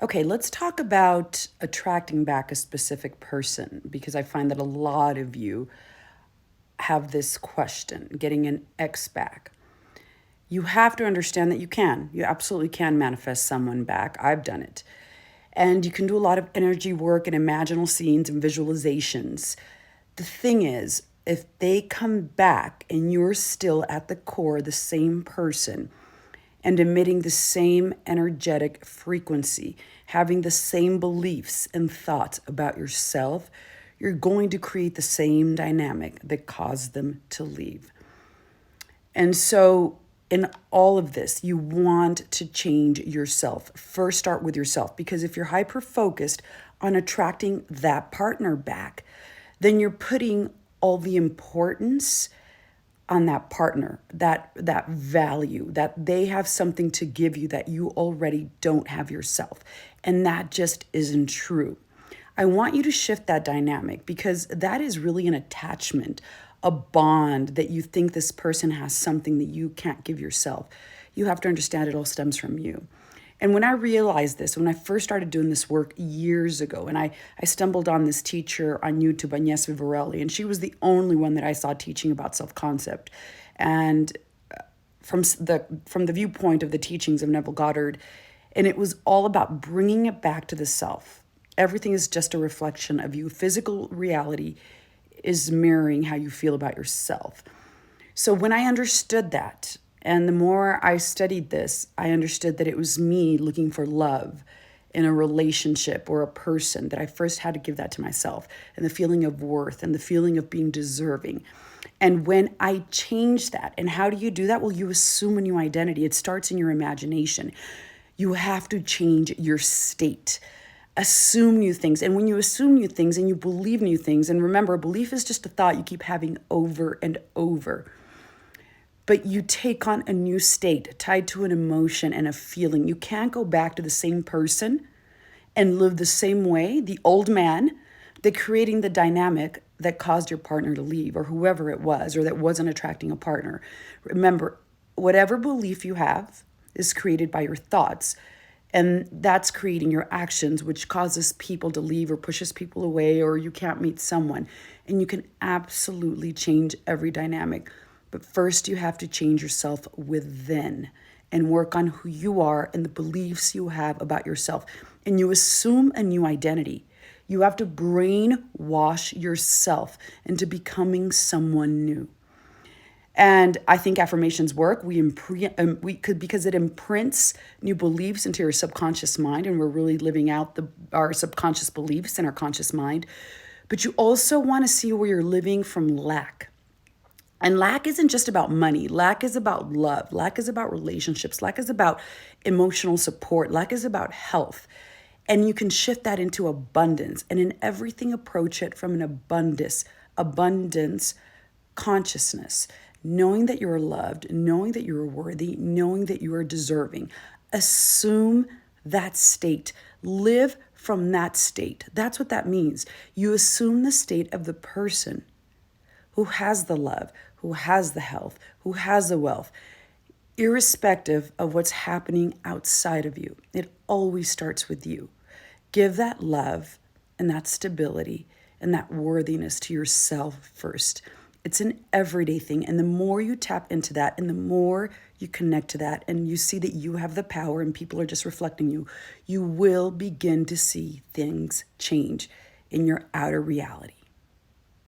Okay, let's talk about attracting back a specific person because I find that a lot of you have this question, getting an ex back. You have to understand that you can. You absolutely can manifest someone back. I've done it. And you can do a lot of energy work and imaginal scenes and visualizations. The thing is, if they come back and you're still at the core the same person, and emitting the same energetic frequency, having the same beliefs and thoughts about yourself, you're going to create the same dynamic that caused them to leave. And so, in all of this, you want to change yourself. First, start with yourself, because if you're hyper focused on attracting that partner back, then you're putting all the importance on that partner, that value, that they have something to give you that you already don't have yourself. And that just isn't true. I want you to shift that dynamic because that is really an attachment, a bond that you think this person has something that you can't give yourself. You have to understand it all stems from you. And when I realized this, when I first started doing this work years ago, and I stumbled on this teacher on YouTube, Agnes Vivarelli, and she was the only one that I saw teaching about self-concept. And from the viewpoint of the teachings of Neville Goddard, and it was all about bringing it back to the self. Everything is just a reflection of you. Physical reality is mirroring how you feel about yourself. So when I understood that, and the more I studied this, I understood that it was me looking for love in a relationship or a person, that I first had to give that to myself, and the feeling of worth and the feeling of being deserving. And when I changed that, and how do you do that? Well, you assume a new identity. It starts in your imagination. You have to change your state. Assume new things. And when you assume new things and you believe new things, and remember, a belief is just a thought you keep having over and over, but you take on a new state tied to an emotion and a feeling. You can't go back to the same person and live the same way, the old man, that creating the dynamic that caused your partner to leave, or whoever it was, or that wasn't attracting a partner. Remember, whatever belief you have is created by your thoughts. And that's creating your actions, which causes people to leave or pushes people away, or you can't meet someone. And you can absolutely change every dynamic. But first, you have to change yourself within and work on who you are and the beliefs you have about yourself. And you assume a new identity. You have to brainwash yourself into becoming someone new. And I think affirmations work. We could, because it imprints new beliefs into your subconscious mind, and we're really living out our subconscious beliefs in our conscious mind. But you also want to see where you're living from lack. And lack isn't just about money. Lack is about love. Lack is about relationships. Lack is about emotional support. Lack is about health. And you can shift that into abundance. And in everything, approach it from an abundance consciousness. Knowing that you are loved, knowing that you are worthy, knowing that you are deserving. Assume that state. Live from that state. That's what that means. You assume the state of the person who has the love, who has the health, who has the wealth, irrespective of what's happening outside of you. It always starts with you. Give that love and that stability and that worthiness to yourself first. It's an everyday thing. And the more you tap into that and the more you connect to that and you see that you have the power and people are just reflecting you, you will begin to see things change in your outer reality.